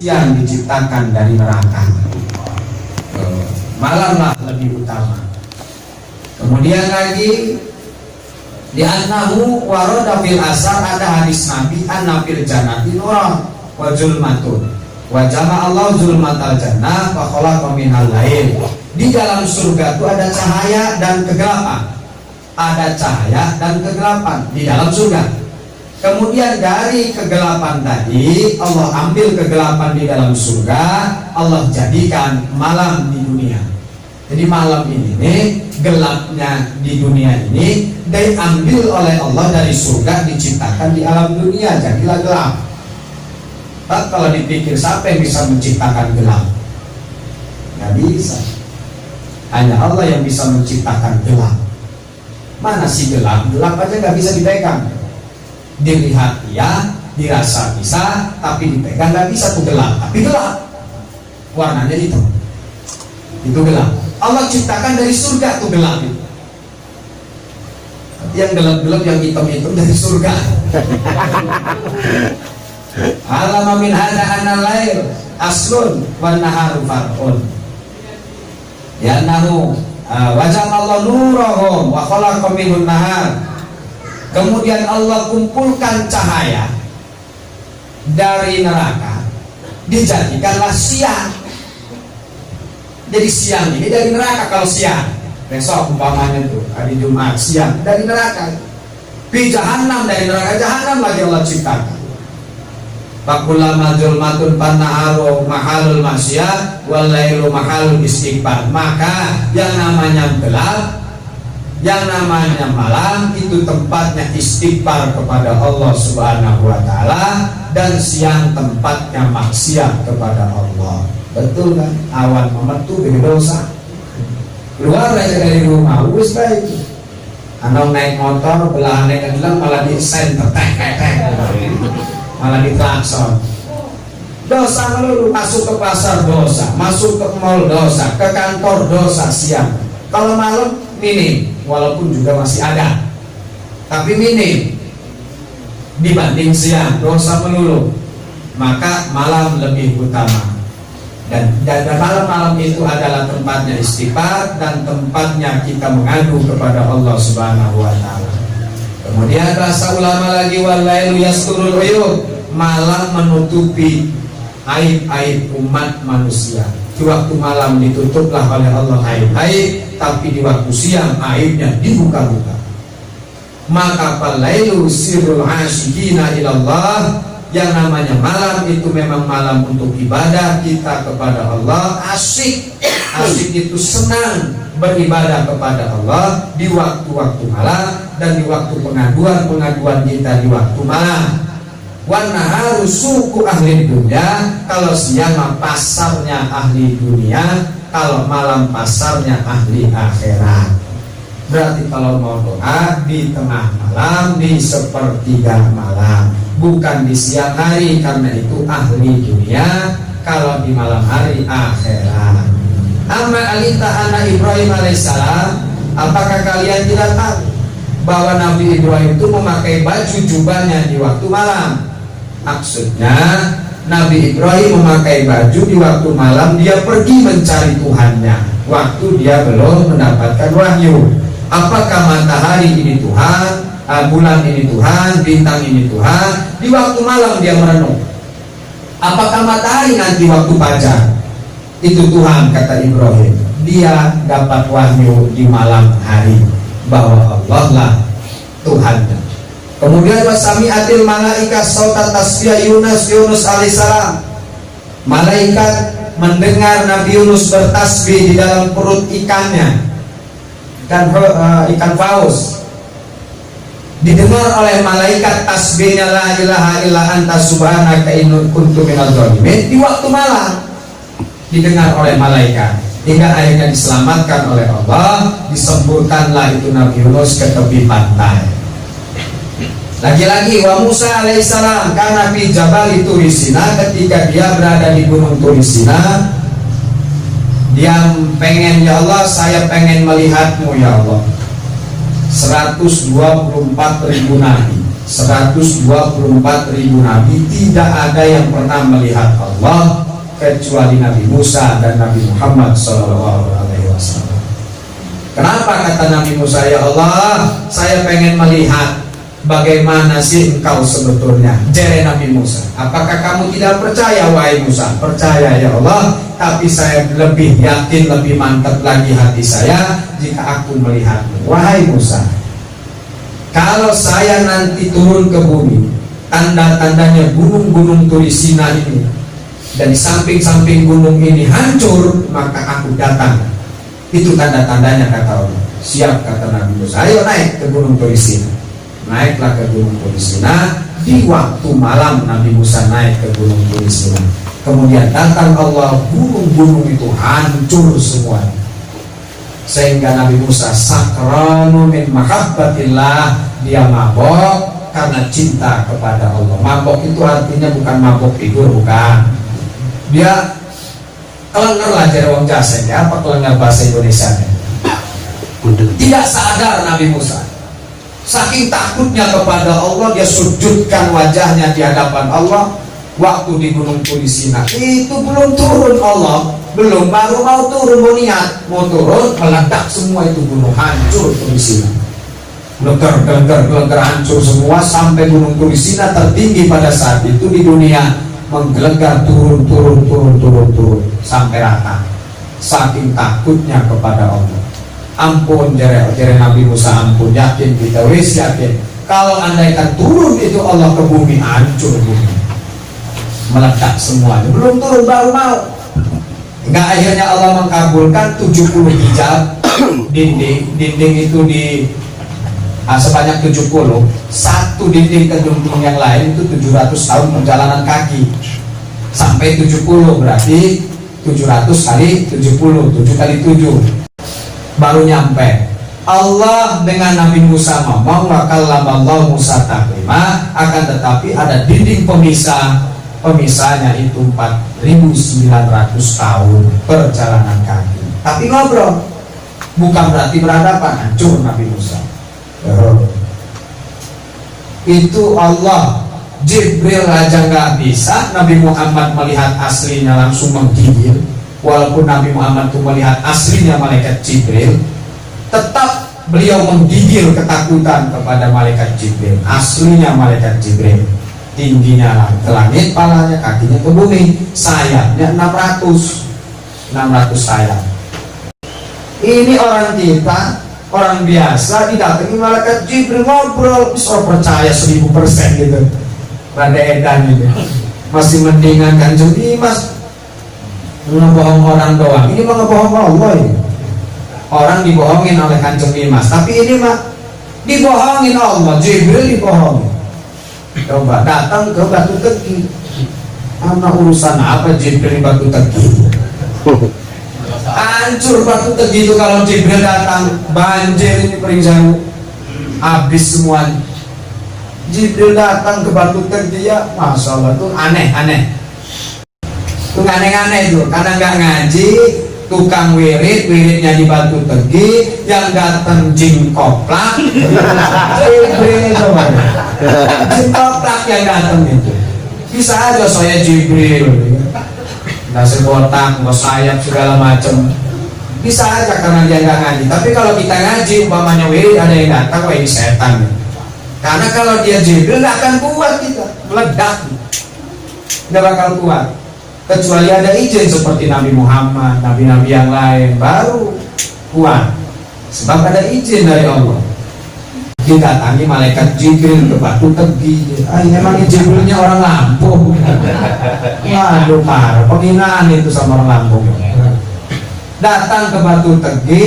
yang diciptakan dari neraka. Malamlah lebih utama. Kemudian lagi di annahu warada fil asar, ada hadis Nabi anna fil jannati nuran wa zulmatun wa jama'a Allah zulmatal jannah wa khalaqa minal lail. Di dalam surga itu ada cahaya dan kegelapan. Ada cahaya dan kegelapan di dalam surga. Kemudian dari kegelapan tadi Allah ambil kegelapan di dalam surga, Allah jadikan malam di dunia. Jadi malam ini nih, gelapnya di dunia ini diambil oleh Allah dari surga, diciptakan di alam dunia, jadilah gelap. Kalau dipikir siapa yang bisa menciptakan gelap? Nggak bisa. Hanya Allah yang bisa menciptakan gelap. Mana sih gelap? Gelap aja nggak bisa dipegang. Dilihat ya, dirasa bisa, tapi dipegang nggak bisa, tuh gelap. Tapi gelap, warnanya itu gelap. Allah ciptakan dari surga tuh gelap itu. Yang gelap-gelap, yang hitam-hitam dari surga. Alama min hada anal lail aslun wan naharu far'un. Ya nahu wajah Allah nurahum wa khalaqa minhun nahar. Kemudian Allah kumpulkan cahaya dari neraka, dijadikanlah siang. Jadi siang ini dari neraka. Kalau siang, besok umpamanya tuh hari Jumat siang dari neraka. Fi jahannam, dari neraka jahannam lagi Allah ciptakan. Fakullama zulmatun pannaharu mahalul maksiat wal lailu mahalul istighfar. Maka yang namanya gelap, yang namanya malam itu tempatnya istighfar kepada Allah Subhanahu wa taala, dan siang tempatnya maksiat kepada Allah. Betul kan? Awan memetu dari dosa. Keluar aja dari rumah, wis baik. Anak naik motor belahan naik kedelang malah di senter tek, malah diklakson. Dosa melulu, masuk ke pasar dosa, masuk ke mall dosa, ke kantor dosa siang. Kalau malam minim, walaupun juga masih ada, tapi minim dibanding siang, dosa melulu. Maka malam lebih utama. Dan malam-malam itu adalah tempatnya istighfar dan tempatnya kita mengadu kepada Allah Subhanahu wa taala. Kemudian bahasa ulama lagi, walailu yasturul uyub, malam menutupi aib-aib umat manusia. Di waktu malam ditutuplah oleh Allah aib-aib, tapi di waktu siang aibnya dibuka-buka. Maka falailu sirrul asyikina ilallah, yang namanya malam itu memang malam untuk ibadah kita kepada Allah. Asyik itu senang beribadah kepada Allah di waktu-waktu malam, dan di waktu pengaduan kita di waktu malam. Wan naharu suku ahli dunia, kalau siang pasarnya ahli dunia, kalau malam pasarnya ahli akhirat. Berarti kalau mau doa di tengah malam, di sepertiga malam, bukan di siang hari, karena itu ahli dunia. Kalau di malam hari akhirat. Amma alita anak Ibrahim alaihissalam, apakah kalian tidak tahu bahwa Nabi Ibrahim itu memakai baju jubahnya di waktu malam? Maksudnya Nabi Ibrahim memakai baju di waktu malam, dia pergi mencari Tuhannya waktu dia belum mendapatkan wahyu. Apakah matahari ini Tuhan, bulan ini Tuhan, bintang ini Tuhan? Di waktu malam dia merenung. Apakah matahari nanti waktu fajar itu Tuhan? Kata Ibrahim, dia dapat wahyu di malam hari bahwa Allah lah Tuhannya. Kemudian wasami'atil malaika sautan tasbih Yunus alaihissalam. Malaikat mendengar Nabi Yunus bertasbih di dalam perut ikannya, ikan paus. Didengar oleh malaikat tasbihnya, la ilaha illa anta subhanaka inni kuntu minadz dzalimin, di waktu malam didengar oleh malaikat, hingga akhirnya diselamatkan oleh Allah. Disemburkanlah itu Nabi Yunus ke tepi pantai. Lagi-lagi wa Musa alaihissalam karena fi jabal Turisina, ketika dia berada di gunung Turisina, Dia pengen, ya Allah, saya pengen melihatmu ya Allah. 124.000 nabi, 124.000 nabi, tidak ada yang pernah melihat Allah kecuali Nabi Musa dan Nabi Muhammad SAW. Kenapa kata Nabi Musa, ya Allah, saya pengen melihat bagaimana sih engkau sebetulnya. Jere Nabi Musa, apakah kamu tidak percaya wahai Musa? Percaya ya Allah, tapi saya lebih yakin, lebih mantap lagi hati saya jika aku melihatmu. Wahai Musa, kalau saya nanti turun ke bumi, tanda-tandanya gunung-gunung Turisina ini, dan di samping-samping gunung ini hancur, maka aku datang. Itu tanda-tandanya kata Allah. Siap kata Nabi Musa, ayo naik ke gunung Turisina. Naiklah ke gunung Turisina. Di waktu malam Nabi Musa naik ke gunung Turisina. Kemudian datang Allah, gunung-gunung itu hancur semua. Sehingga Nabi Musa sakranu min mahabbatillah, dia mabok karena cinta kepada Allah. Mabok itu artinya bukan mabok tidur, bukan. Dia kelengar lah jadi wong Jasen ya, apa kelengar bahasa Indonesia nya. Tidak sadar Nabi Musa, saking takutnya kepada Allah, dia sujudkan wajahnya di hadapan Allah. Waktu di gunung Turisina itu belum turun Allah, belum, baru mau turun, mau niat mau turun, meledak semua itu gunung, hancur Turisina. Gelegar hancur semua sampai gunung Turisina tertinggi pada saat itu di dunia menggelegar, turun sampai rata. Saking takutnya kepada Allah. Ampun jere Nabi Musa, ampun, yakin kita, wis yakin kalau andaikan turun itu Allah ke bumi, hancur bumi, meledak semuanya. Belum turun baru mau. Hingga akhirnya Allah mengkabulkan 70 hijab dinding itu di sebanyak 70. Satu dinding ke dinding yang lain itu 700 tahun perjalanan kaki. Sampai 70 berarti 700 kali 70, 7 kali 7 baru nyampe. Allah dengan Nabi Musa ngomong, wakallamallahu Musa taklima, akan tetapi ada dinding pemisahnya itu 4.900 tahun perjalanan kaki. Tapi ngobrol, bukan berarti berhadapan, hancur Nabi Musa. Itu Allah. Jibril aja nggak bisa Nabi Muhammad melihat aslinya langsung menggigil. Walaupun Nabi Muhammad itu melihat aslinya malaikat Jibril, tetap beliau menggigil ketakutan kepada malaikat Jibril. Aslinya malaikat Jibril, tingginya ke langit, palanya, kakinya ke bumi, sayapnya 600 sayap. Ini orang kita, orang biasa, didatangi malaikat Jibril, ngobrol, bisa percaya 1000% gitu. Rada edan gitu. Masih mendingan Kanjeng Dimas ngebohong orang doang. Ini mah ngebohong Allah ini. Orang dibohongin oleh Kanjeng Dimas, tapi ini mah dibohongin Allah. Jibril dibohongin. Coba datang ke Batu Tegi, anak urusan apa Jibril di Batu Tegi? Hancur Batu Tegi itu kalau Jibril datang, banjir ini Pringsewu, habis semuanya. Jibril datang ke Batu Tegi ya, masya Allah tuh aneh-aneh. Itu aneh-aneh itu, karena nggak ngaji, tukang wiridnya di Batu Tegi, yang datang jingkoplak. Jibril coba, jingkoplak yang datang itu. Bisa aja saya Jibril, nasi botak, mau sayap segala macem. Bisa aja karena dia nggak ngaji. Tapi kalau kita ngaji, umpamanya wirid ada yang datang, wah ini setan. Karena kalau dia Jibril nggak akan kuat kita, meledak, nggak bakal kuat. Kecuali ada izin seperti Nabi Muhammad, nabi-nabi yang lain baru kuat. Sebab ada izin dari Allah. Didatangi malaikat Jibril ke Batu Tegi. Emangnya Jibrilnya orang Lampung? Waduh parah, penghinaan itu sama orang Lampung. Datang ke Batu Tegi,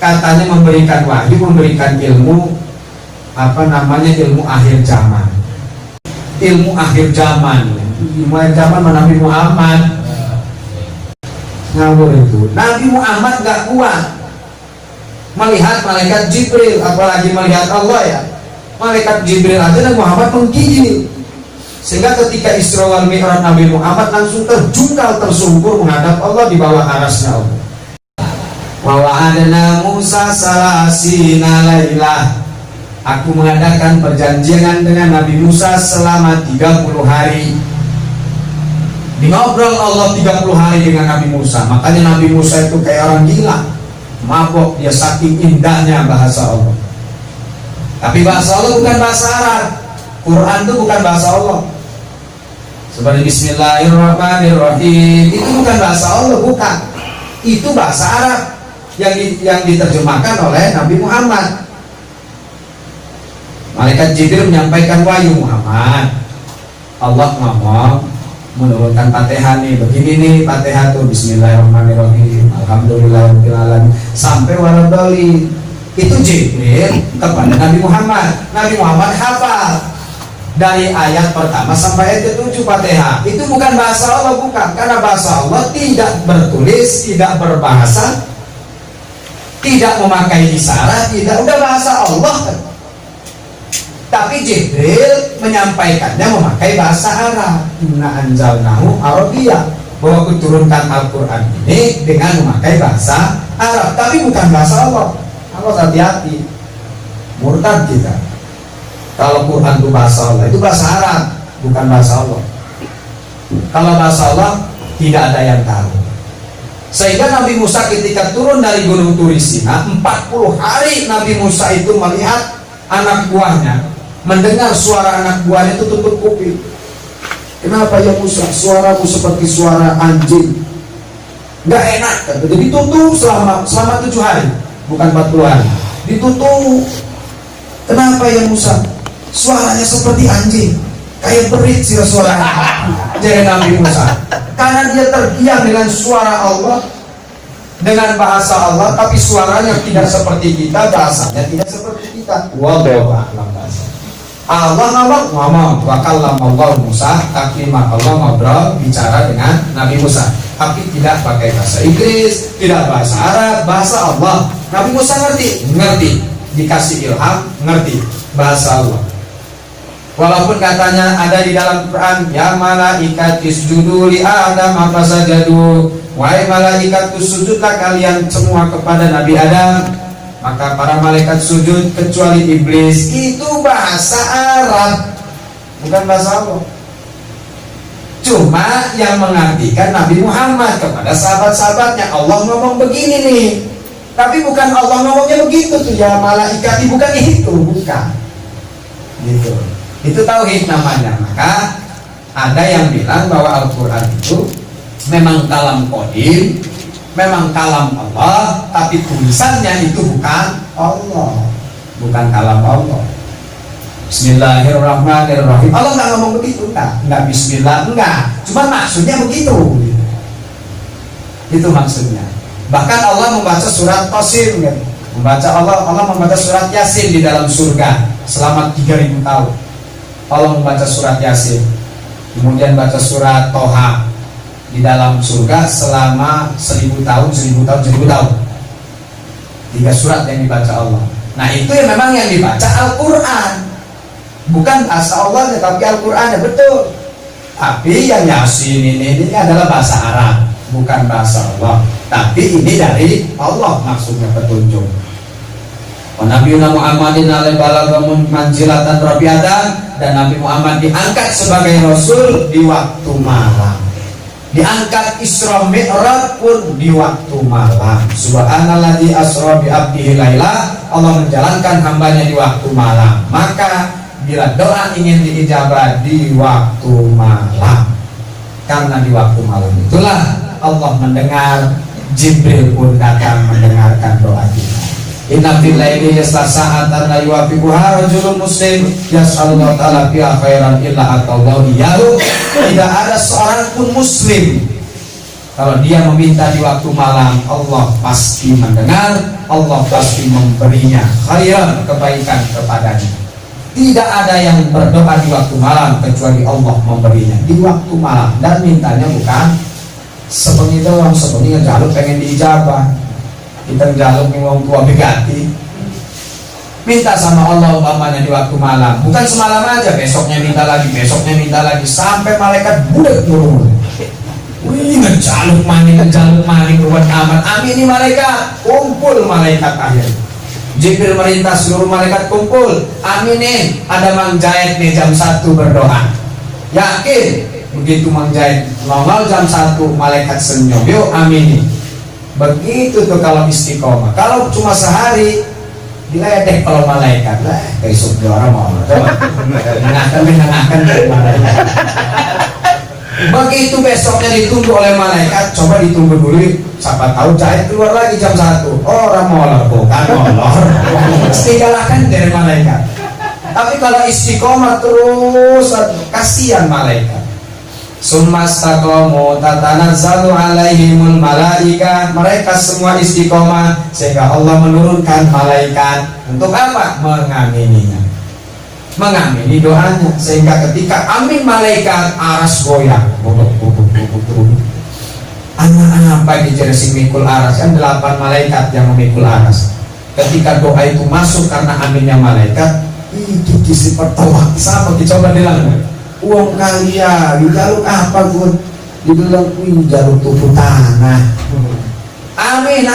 katanya memberikan wahyu, memberikan ilmu, apa namanya, ilmu akhir zaman. Ilmu akhir zaman. Mulai zaman Nabi Muhammad ngawur itu. Nabi Muhammad gak kuat melihat malaikat Jibril, apalagi melihat Allah ya. Malaikat Jibril aja dan Muhammad menggigil. Sehingga ketika Isra wal Mi'raj Nabi Muhammad langsung terjungkal tersungkur menghadap Allah di bawah arasnya Allah. Wa wa'adna Musa salasina lailah. Aku mengadakan perjanjian dengan Nabi Musa selama 30 hari. Ngobrol Allah 30 hari dengan Nabi Musa. Makanya Nabi Musa itu kayak orang gila, mabok dia saking indahnya bahasa Allah. Tapi bahasa Allah bukan bahasa Arab. Quran itu bukan bahasa Allah. Seperti Bismillahirrahmanirrahim, itu bukan bahasa Allah, bukan. Itu bahasa Arab yang diterjemahkan oleh Nabi Muhammad. Malaikat Jibril menyampaikan wahyu Muhammad. Allah ngomong menurunkan Fatihah nih, begini nih Fatihah tuh, Bismillahirrahmanirrahim, Alhamdulillahirabbil alamin sampai waladhdallin. Itu Jibril kepada Nabi Muhammad. Nabi Muhammad hafal dari ayat pertama sampai ayat ke-7 Fatihah. Itu bukan bahasa Allah, bukan, karena bahasa Allah tidak bertulis, tidak berbahasa, tidak memakai isyarat, tidak, udah bahasa Allah. Tapi Jibril menyampaikannya memakai bahasa Arab. Inna anzalnahu Arabiyya, bahwa kuturunkan Al-Quran ini dengan memakai bahasa Arab, tapi bukan bahasa Allah. Allah hati-hati, murtad kita. Kalau Quran itu bahasa Allah, itu bahasa Arab, bukan bahasa Allah. Kalau bahasa Allah tidak ada yang tahu. Sehingga Nabi Musa ketika turun dari Gunung Turi Sina, 40 hari Nabi Musa itu melihat anak buahnya, mendengar suara anak buahnya itu tutup kuping. Kenapa ya Musa? Suaramu seperti suara anjing. Nggak enak. Jadi ditutup selama 7 hari, bukan 40 hari. Ditutup. Kenapa ya Musa? Suaranya seperti anjing, kayak berit sih suaranya. Jadi Nabi Musa, karena dia terdiam dengan suara Allah, dengan bahasa Allah, tapi suaranya tidak seperti kita, bahasanya tidak seperti kita. Wallahu a'lam bahasa. Allah ngomong, wa kallama Allah Musa taklima. Allah ngobrol, bicara dengan Nabi Musa, tapi tidak pakai bahasa Inggris, tidak bahasa Arab, bahasa Allah. Nabi Musa ngerti, dikasih ilham, ngerti bahasa Allah. Walaupun katanya ada di dalam Quran, ya malaikat isjudu li Adam fasajadu, wahai malaikat sujudlah kalian semua kepada Nabi Adam, maka para malaikat sujud kecuali iblis. Itu bahasa Arab, bukan bahasa Allah. Cuma yang mengartikan Nabi Muhammad kepada sahabat-sahabatnya, Allah ngomong begini nih, tapi bukan Allah ngomongnya begitu tuh, ya malaikat, bukan itu, bukan gitu. Itu tauhid namanya. Maka ada yang bilang bahwa Al-Quran itu memang kalam qadim, memang kalam Allah, tapi tulisannya itu bukan Allah, bukan kalam Allah. Bismillahirrahmanirrahim, Allah nggak ngomong begitu, nggak Bismillah, enggak, cuma maksudnya begitu. Itu maksudnya. Bahkan Allah membaca surat Qasim, kan? Allah membaca surat Yasin di dalam surga selama 3000 tahun. Allah membaca surat Yasin, kemudian baca surat Toha di dalam surga selama 1000 tahun. 3 surat yang dibaca Allah. Nah itu yang memang yang dibaca Al-Quran, bukan bahasa Allah, tapi Al-Quran, betul. Tapi yang Yasin ini adalah bahasa Arab, bukan bahasa Allah, tapi ini dari Allah, maksudnya petunjuk. Nabi Muhammadin alaihi balagamun manjilatan rabiatan, dan Nabi Muhammad diangkat sebagai Rasul di waktu malam. Diangkat Isra Mi'raj pun di waktu malam. Subhanalladzi asra bi abdihi laila, Allah menjalankan hambanya di waktu malam. Maka bila doa ingin diijabah di waktu malam, karena di waktu malam itulah Allah mendengar. Jibril pun datang mendengarkan doa kita. Inna fil laili yastasa'atan la yuwafiquha rajulun muslim yas'alullah ta'ala fiha khairan illa atallahu iyyahu. Tidak ada seorang pun muslim, kalau dia meminta di waktu malam, Allah pasti mendengar, Allah pasti memberinya khairan, kebaikan kepadanya. Tidak ada yang berdoa di waktu malam kecuali Allah memberinya di waktu malam, dan mintanya bukan sebengi doang, sebengi ngejaluk pengen diijabah. Kita jaluk yang orang tua begati, Minta sama Allah umpamanya di waktu malam, bukan semalam aja, besoknya minta lagi, sampai malaikat budak turun. Wih, ngejaluk maning ruwet amat. Amin ini malaikat, kumpul malaikat akhir. Jibril merintah seluruh malaikat kumpul. Aminin, ada Mang Jahit nih jam 1 berdoa. Yakin? Begitu Mang Jahit nongol jam 1, malaikat senyum. Yuk aminin. Begitu tuh kalau istiqomah. Kalau cuma sehari, diledek kalau malaikat lah. Besok juara mau. Menengahkan dari malaikat. Begitu besoknya ditunggu oleh malaikat, coba ditunggu dulu, siapa tahu Jahit keluar lagi jam 1. Orang molor, bukan molor. Digalakkan dari malaikat. Tapi kalau istiqomah terus, kasihan malaikat. Summastaqamu tatanazzalu alaihimul malaika. Mereka semua istiqomah sehingga Allah menurunkan malaikat. Untuk apa? Mengamininya, mengamini doanya, sehingga ketika amin malaikat aras goyang. Anak apa dijeresi mikul aras, kan 8 malaikat yang memikul aras. Ketika doa itu masuk karena aminnya malaikat, itu disifat tawak sama. Dicoba bilang, uang kalian dijaluk apa Gun? Dibilang, jaluk tubuh tanah. Amin,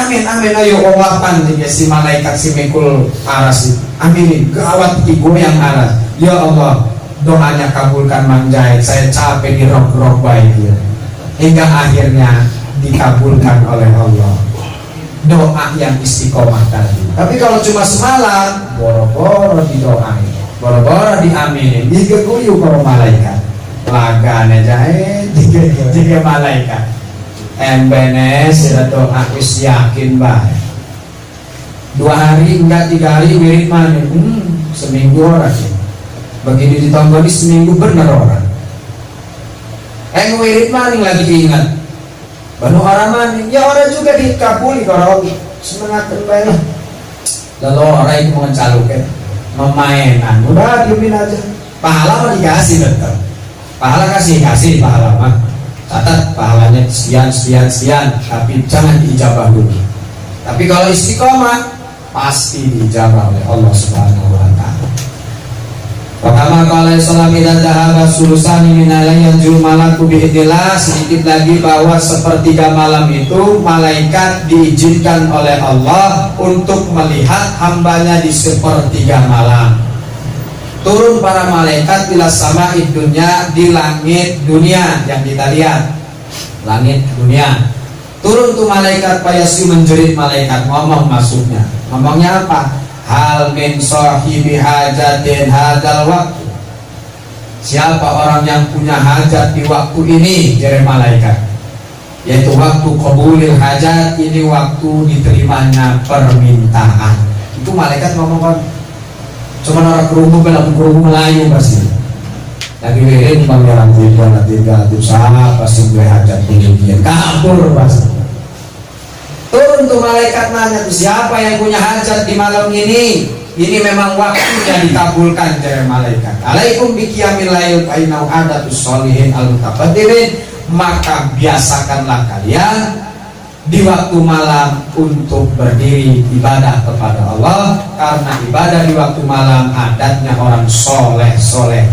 ayo owapan si malaikat si mikul aras itu. Aminin, gawat goyang aras. Ya Allah, doanya kabulkan Mang Jahit. Saya capek di rok baik ya. Hingga akhirnya dikabulkan oleh Allah doa yang istiqomah tadi. Tapi kalau cuma semalam, boro-boro didoain, boro-boro diaminin, digeguyu para malaikat. Lagane Jahit tiga malaikat. Embenes itu aku yakin baik. 2 hari enggak 3 hari wirid maning, seminggu orang ya. Begini ditonggoni seminggu bener orang. Wirid maning lagi ingat. Banu orang maning, ya orang juga dikabuli kalau semangat terbaik. Lalu orang itu mengecalukan, memainan, udah diemin aja. Pahala mah dikasih tetap. Pahala kasih pahala mah. Catat pahalanya sekian, tapi jangan diijabah dulu. Tapi kalau istiqomah pasti diijabah oleh Allah Subhanahu wa ta'ala. Wakama kalau salam idza dhahaba sulusani min al-yanjul malaku biidillah. Sedikit lagi bahwa sepertiga malam itu malaikat diizinkan oleh Allah untuk melihat hambanya di sepertiga malam. Turun para malaikat bila sama dunia, di langit dunia yang kita lihat, langit dunia. Turun tuh malaikat payasi menjerit malaikat, ngomong masuknya. Ngomongnya apa? Hal min sahibi hajatin hadal waktu. Siapa orang yang punya hajat di waktu ini? Jere malaikat. Yaitu waktu qabulil hajat, ini waktu diterimanya permintaan. Itu malaikat ngomong. Cuma orang kerumuh Melayu pasti. Lagi wirid pangeran tiga usaha pasti gue hajat tinggi kabur pasti. Turun tuh malaikat nanya, siapa yang punya hajat di malam ini? Ini memang waktunya dikabulkan dari malaikat. Alaikum biqiyamil lail fa innahu adatus sholihin al-mutaqaddirin. Maka biasakanlah kalian di waktu malam untuk berdiri ibadah kepada Allah, karena ibadah di waktu malam adatnya orang soleh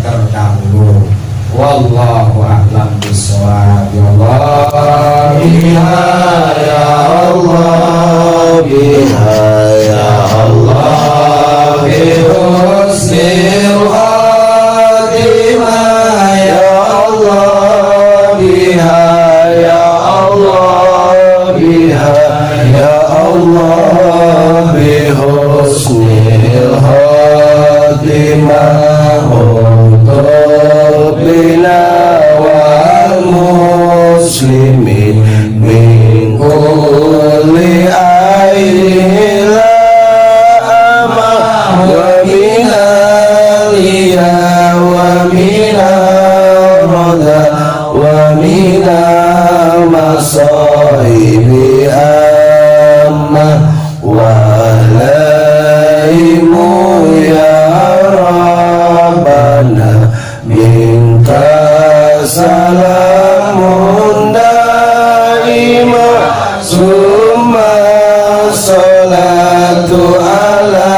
terdahulu. Wallahu a'lam bishawab. Allah biha ya Allah, biha ya Allah, bi husnil khatimah ya Allah, biha ya Allah, biha ya Allah, bi husnil khatimah untuk bina wal muslimin min kulli ainin la amah wa minal iya wa minal rada wa minal masaibi amma walaimu ya Rabbana minta salamun daima summa salatu ala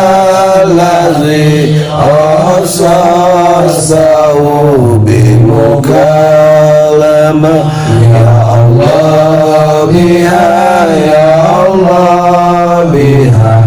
khasasahu bimukalamah ya Allah biha ya Allah biha